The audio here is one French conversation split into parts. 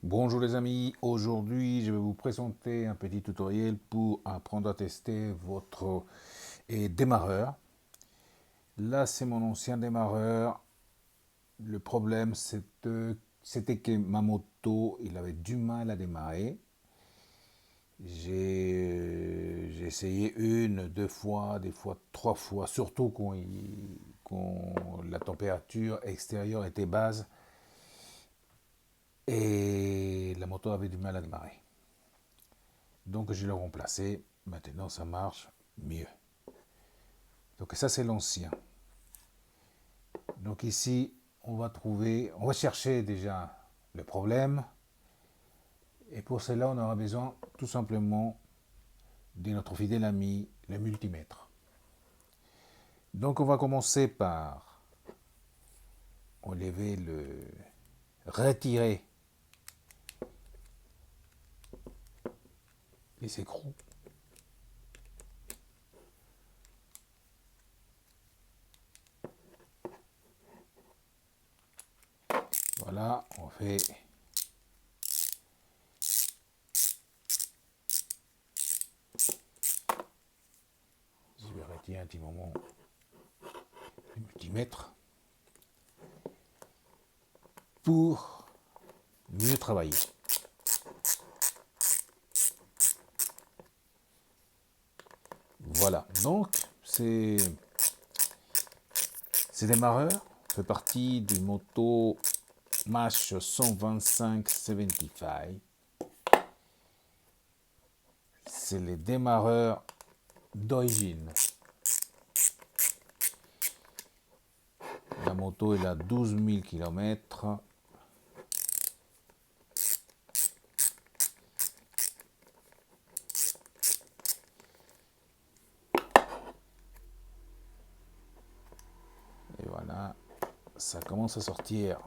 Bonjour les amis, aujourd'hui je vais vous présenter un petit tutoriel pour apprendre à tester votre démarreur. Là c'est mon ancien démarreur. Le problème c'était que ma moto il avait du mal à démarrer. J'ai essayé une, deux fois, des fois trois fois, surtout quand la température extérieure était basse et la moto avait du mal à démarrer. Donc je l'ai remplacé. Maintenant ça marche mieux. Donc ça c'est l'ancien. Donc ici on va chercher déjà le problème. Et pour cela on aura besoin tout simplement de notre fidèle ami le multimètre. Donc on va commencer par retirer les écrous. Voilà, on fait je vais retirer un petit moment le multimètre pour mieux travailler. Voilà, donc ces démarreurs fait partie du moto MASH 125-75. C'est les démarreurs d'origine. La moto est à 12 000 km. Et voilà, ça commence à sortir.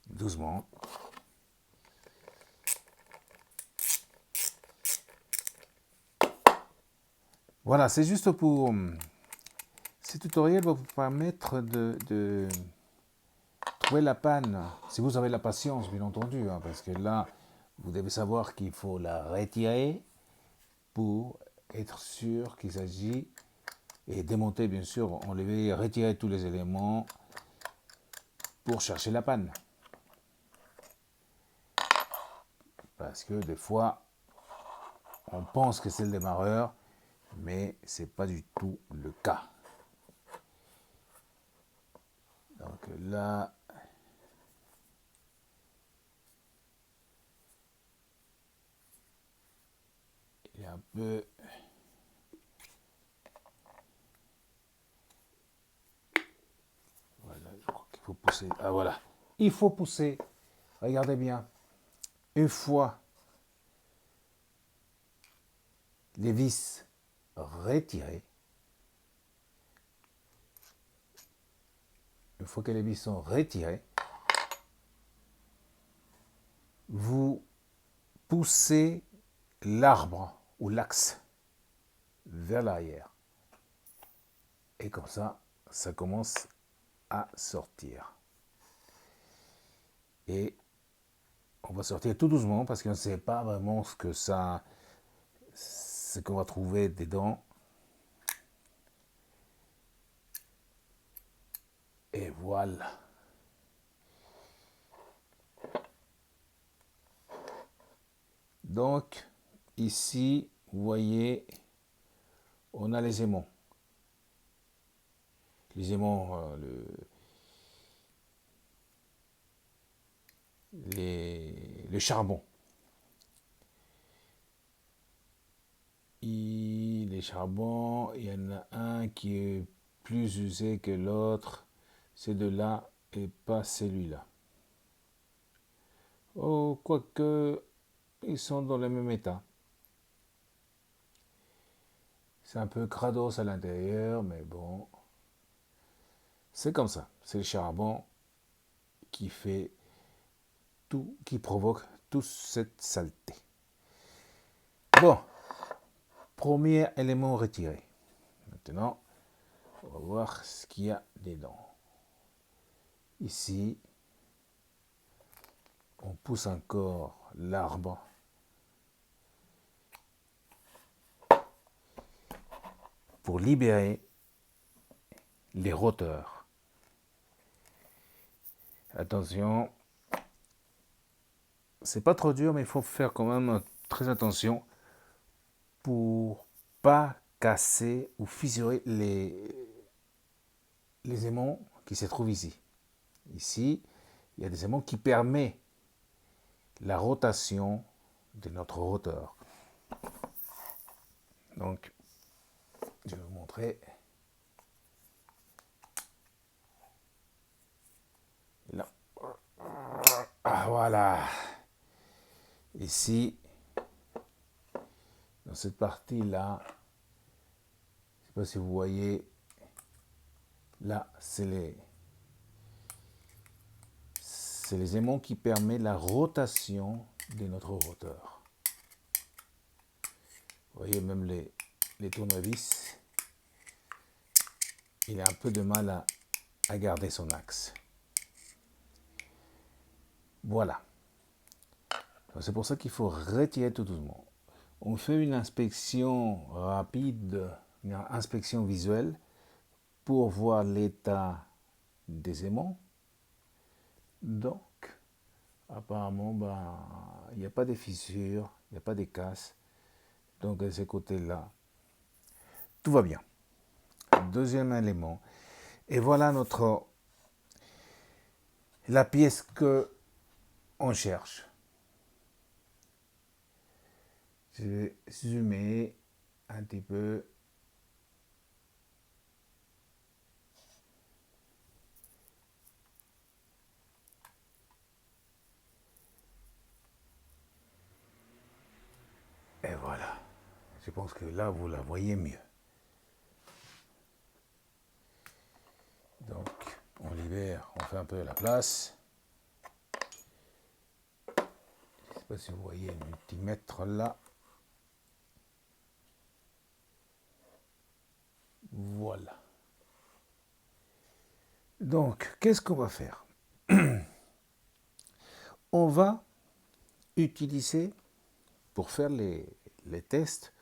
Doucement. Voilà, c'est juste pour... Ce tutoriel va vous permettre de trouver la panne, si vous avez la patience, bien entendu, hein, parce que là, vous devez savoir qu'il faut la retirer pour être sûr qu'il s'agit, et démonter, bien sûr, enlever, retirer tous les éléments pour chercher la panne. Parce que des fois, on pense que c'est le démarreur, mais c'est pas du tout le cas. Donc là, il y a un peu... Voilà, je crois qu'il faut pousser. Ah voilà, il faut pousser. Regardez bien. Une fois les vis retirées, une fois que les vis sont retirées, vous poussez l'arbre ou l'axe vers l'arrière. Et comme ça commence à sortir. Et on va sortir tout doucement parce qu'on ne sait pas vraiment ce qu'on va trouver dedans. Et voilà. Donc, ici, vous voyez, on a les aimants. Les aimants, le charbon. Les charbons, il y en a un qui est plus usé que l'autre. C'est de là et pas celui-là. Oh, quoique, ils sont dans le même état. C'est un peu crados à l'intérieur, mais bon. C'est comme ça. C'est le charbon qui fait tout, qui provoque toute cette saleté. Bon, premier élément retiré. Maintenant, on va voir ce qu'il y a dedans. Ici, on pousse encore l'arbre pour libérer les roteurs. Attention, c'est pas trop dur, mais il faut faire quand même très attention pour pas casser ou fissurer les aimants qui se trouvent ici. Ici, il y a des aimants qui permettent la rotation de notre roteur. Donc, je vais vous montrer. Là. Ah, voilà. Ici, dans cette partie-là, je ne sais pas si vous voyez, là, c'est les aimants qui permettent la rotation de notre roteur. Vous voyez, même les tournevis, il a un peu de mal à garder son axe. Voilà. C'est pour ça qu'il faut retirer tout doucement. On fait une inspection rapide, une inspection visuelle pour voir l'état des aimants. Donc, apparemment, il n'y a pas de fissures, il n'y a pas de casses. Donc, de ce côté-là, tout va bien. Deuxième élément. Et voilà la pièce que on cherche. Je vais zoomer un petit peu. Et voilà. Je pense que là, vous la voyez mieux. Donc, on libère, on fait un peu la place. Je ne sais pas si vous voyez le multimètre là. Voilà. Donc, qu'est-ce qu'on va faire? On va utiliser, pour faire les tests,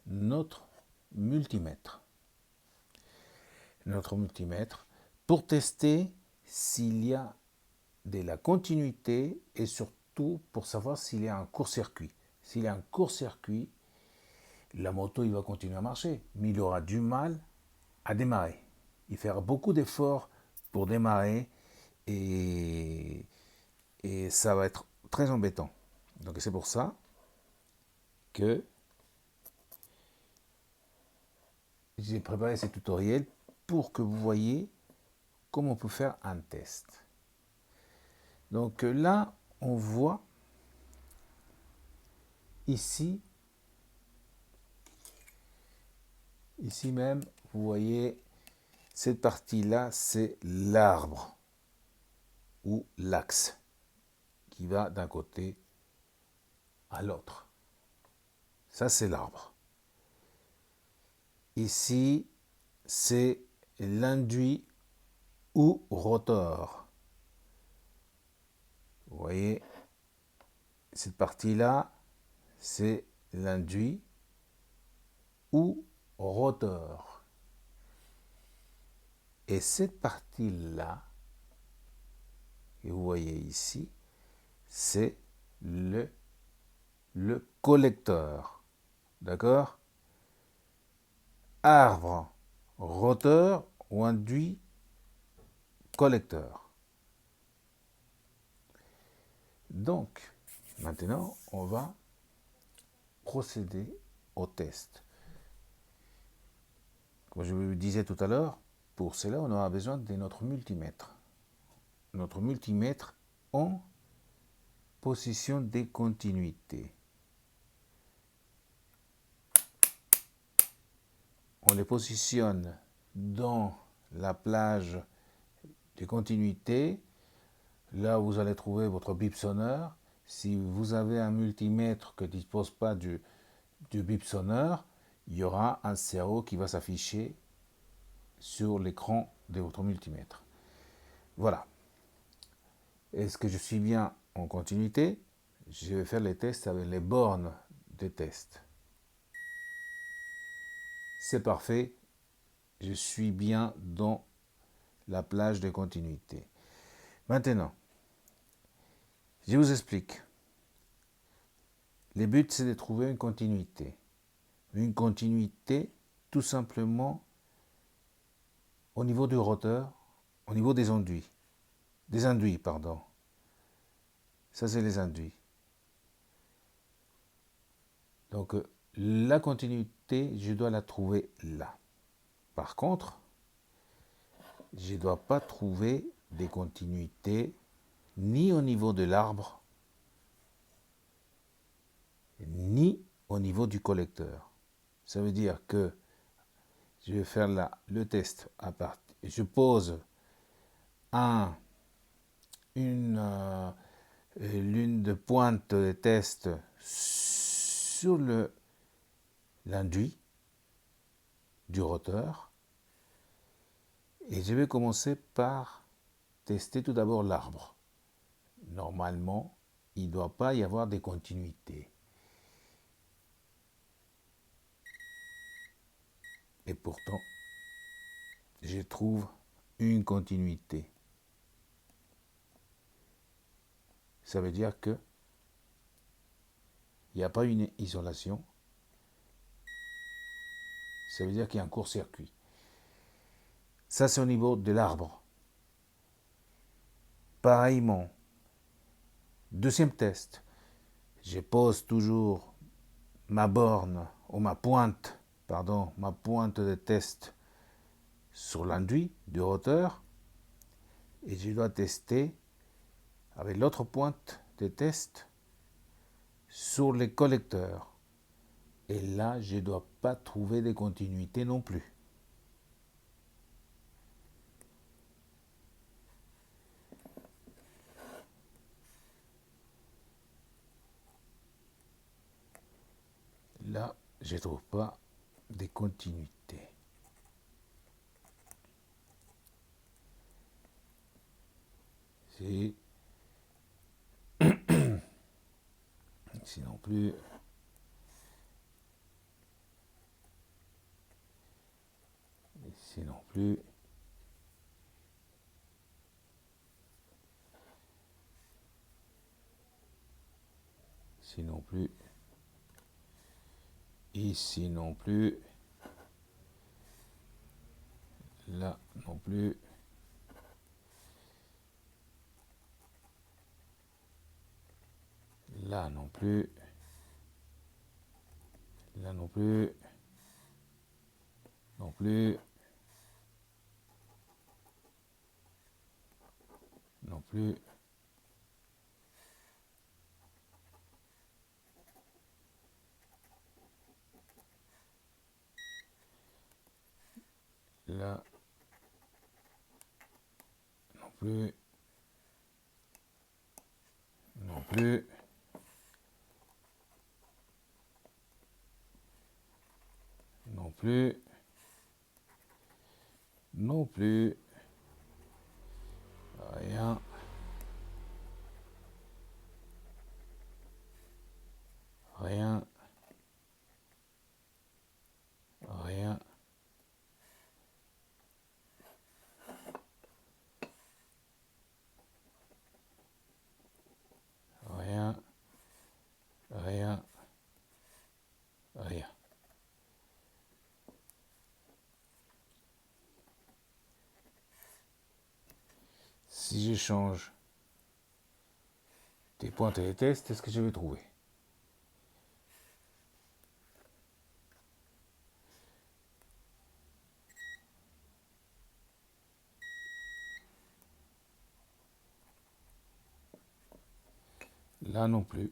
notre multimètre. Notre multimètre pour tester s'il y a de la continuité et surtout pour savoir s'il y a un court-circuit. S'il y a un court-circuit, la moto il va continuer à marcher, mais il aura du mal à démarrer. Il fera beaucoup d'efforts pour démarrer et ça va être très embêtant. Donc c'est pour ça que j'ai préparé ce tutoriel pour que vous voyez comment on peut faire un test. Donc là, on voit ici même, vous voyez, cette partie-là, c'est l'arbre ou l'axe qui va d'un côté à l'autre. Ça, c'est l'arbre. Ici, c'est l'induit ou rotor. Vous voyez, cette partie-là, c'est l'induit ou rotor. Et cette partie-là, que vous voyez ici, c'est le collecteur. D'accord? Arbre, roteur ou induit collecteur. Donc, maintenant, on va procéder au test. Comme je vous disais tout à l'heure, pour cela, on aura besoin de notre multimètre. Notre multimètre en position de continuité. On les positionne dans la plage de continuité. Là, vous allez trouver votre bip sonneur. Si vous avez un multimètre qui ne dispose pas du bip sonneur, il y aura un CAO qui va s'afficher sur l'écran de votre multimètre. Voilà. Est-ce que je suis bien en continuité? Je vais faire les tests avec les bornes de test. C'est parfait. Je suis bien dans la plage de continuité. Maintenant, je vous explique. Le but, c'est de trouver une continuité. Une continuité, tout simplement, au niveau du roteur, au niveau des enduits. Des induits, pardon. Ça, c'est les induits. Donc, la continuité, je dois la trouver là. Par contre, je ne dois pas trouver des continuités ni au niveau de l'arbre, ni au niveau du collecteur. Ça veut dire que je vais faire là le test à partir. Je pose l'une de pointe de test sur l'induit du roteur et je vais commencer par tester tout d'abord l'arbre. Normalement, il ne doit pas y avoir des continuités. Et pourtant, je trouve une continuité. Ça veut dire que il n'y a pas une isolation. Ça veut dire qu'il y a un court-circuit. Ça, c'est au niveau de l'arbre. Pareillement, deuxième test, je pose toujours ma borne ou ma pointe de test sur l'enduit du roteur et je dois tester avec l'autre pointe de test sur les collecteurs. Et là, je ne dois pas trouver de continuité non plus. Là, je ne trouve pas de continuité. Ici non plus. Ici non plus. Ici non plus. Ici non plus. Là non plus. Là non plus. Là non plus. Non plus. Non plus. Là non plus. Non plus. Non plus. Non plus. Rien. Rien. Rien. Rien. Rien. Rien. Si je change des pointes et des tests, est-ce que je vais trouver? Là non plus.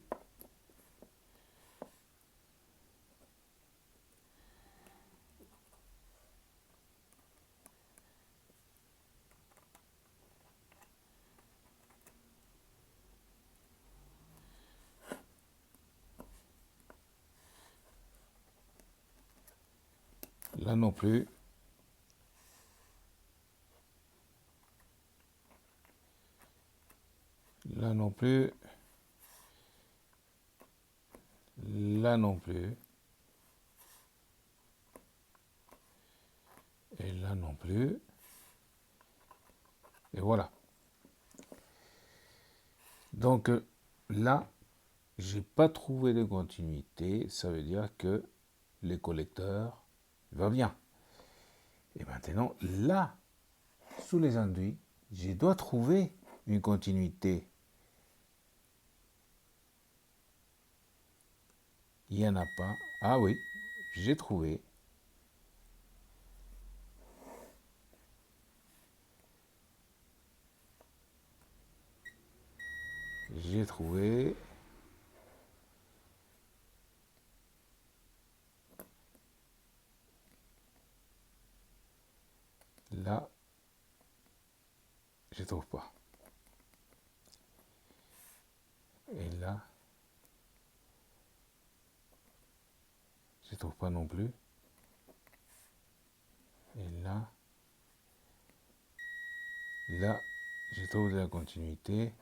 Là non plus. Là non plus. Là non plus. Et là non plus. Et voilà. Donc là, j'ai pas trouvé de continuité. Ça veut dire que les collecteurs va bien. Et maintenant, là, sous les induits, je dois trouver une continuité. Il n'y en a pas. Ah oui, j'ai trouvé. J'ai trouvé. Là, je trouve pas. Et là, je trouve pas non plus. Et là, je trouve de la continuité.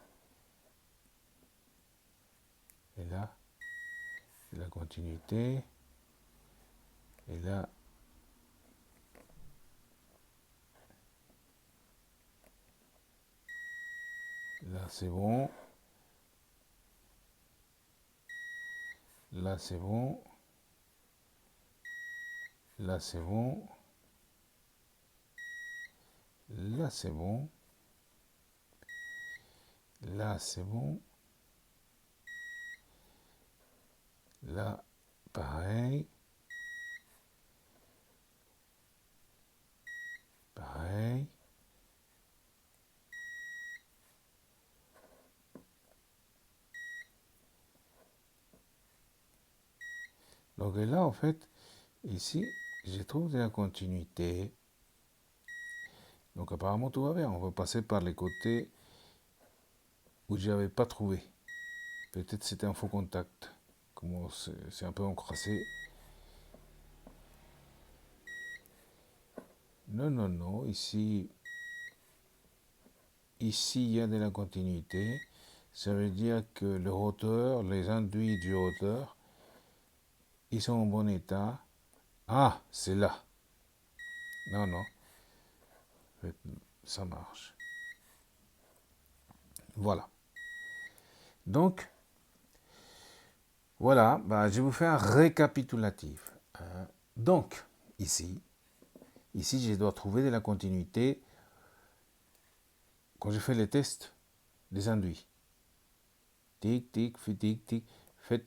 Et là, de la continuité. Et là, c'est bon. Là, c'est bon. Là, c'est bon. Là, c'est bon. Là, c'est bon. Là, pareil. Pareil. Donc là, en fait, ici, je trouve de la continuité. Donc apparemment, tout va bien. On va passer par les côtés où je n'avais pas trouvé. Peut-être c'était un faux contact. Comment c'est un peu encrassé. Non, non, non. Ici, il y a de la continuité. Ça veut dire que le rotor, les induits du rotor, ils sont en bon état. Ah, c'est là. Non, non. Ça marche. Voilà. Donc, voilà, bah, je vais vous faire un récapitulatif. Donc, ici, je dois trouver de la continuité quand je fais les tests des induits. Tic, tic, tic, tic. Faites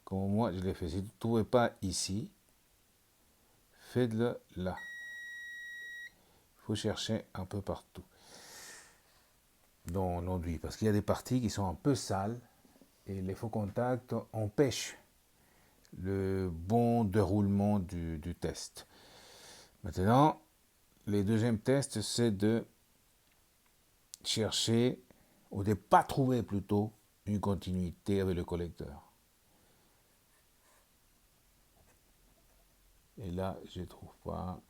comme moi je l'ai fait. Si vous ne trouvez pas ici, faites-le là. Il faut chercher un peu partout dans l'enduit parce qu'il y a des parties qui sont un peu sales et les faux contacts empêchent le bon déroulement du test. Maintenant, le deuxième test, c'est de chercher, ou de ne pas trouver plutôt, une continuité avec le collecteur. Et là, je ne trouve pas.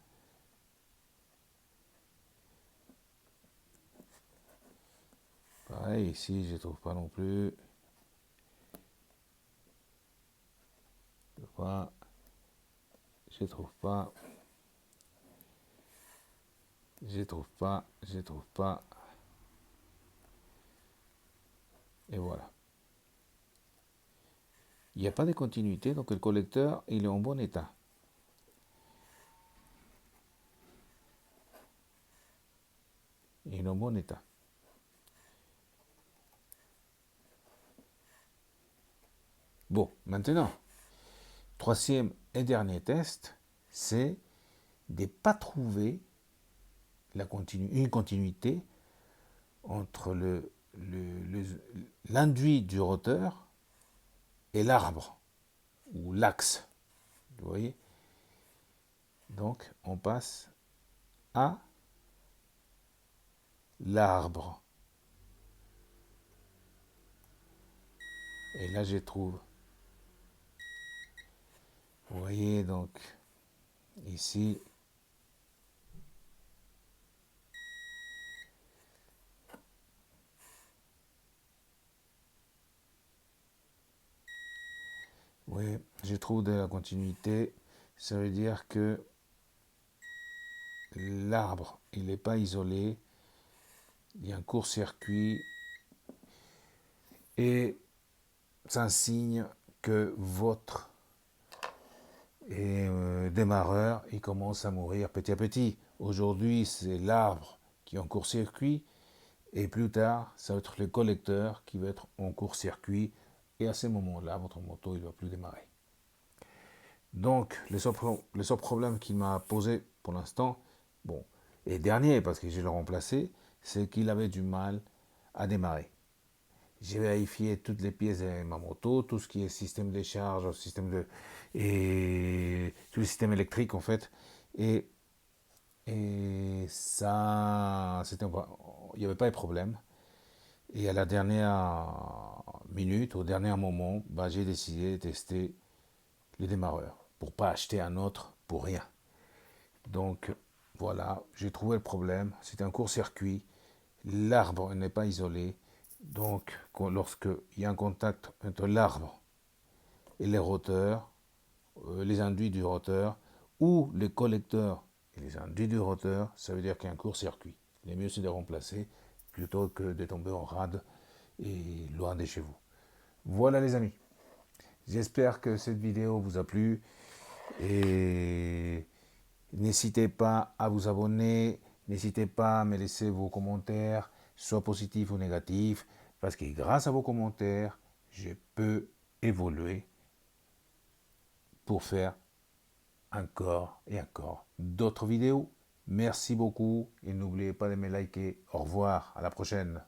Pareil, ici, je ne trouve pas non plus. Je trouve pas. Je trouve pas. Je trouve pas. Je trouve pas. Et voilà. Il n'y a pas de continuité, donc le collecteur, il est en bon état. Il est en bon état. Bon, maintenant, troisième et dernier test, c'est de ne pas trouver une continuité entre l'induit du roteur et l'arbre, ou l'axe. Vous voyez? Donc, on passe à l'arbre. Et là, je trouve. Vous voyez, donc, Ici, oui, je trouve de la continuité. Ça veut dire que l'arbre, il n'est pas isolé. Il y a un court-circuit et c'est un signe que votre démarreur, il commence à mourir petit à petit. Aujourd'hui, c'est l'arbre qui est en court-circuit et plus tard, ça va être le collecteur qui va être en court-circuit et à ce moment-là, votre moto, il ne va plus démarrer. Donc, le seul problème qu'il m'a posé pour l'instant, bon, et dernier parce que je l'ai remplacé, c'est qu'il avait du mal à démarrer. J'ai vérifié toutes les pièces de ma moto, tout ce qui est système de charge, et tout le système électrique en fait, et, et ça, il n'y avait pas de problème. Et à la dernière minute, au dernier moment, bah, j'ai décidé de tester le démarreur pour pas acheter un autre pour rien. Donc voilà, j'ai trouvé le problème. C'est un court-circuit. L'arbre n'est pas isolé. Donc lorsqu'il y a un contact entre l'arbre et les roteurs, les induits du roteur, ou les collecteurs et les induits du roteur, ça veut dire qu'il y a un court-circuit. Le mieux c'est de remplacer plutôt que de tomber en rade et loin de chez vous. Voilà les amis. J'espère que cette vidéo vous a plu et n'hésitez pas à vous abonner, n'hésitez pas à me laisser vos commentaires, soit positifs ou négatifs, parce que grâce à vos commentaires, je peux évoluer pour faire encore et encore d'autres vidéos. Merci beaucoup et n'oubliez pas de me liker. Au revoir, à la prochaine.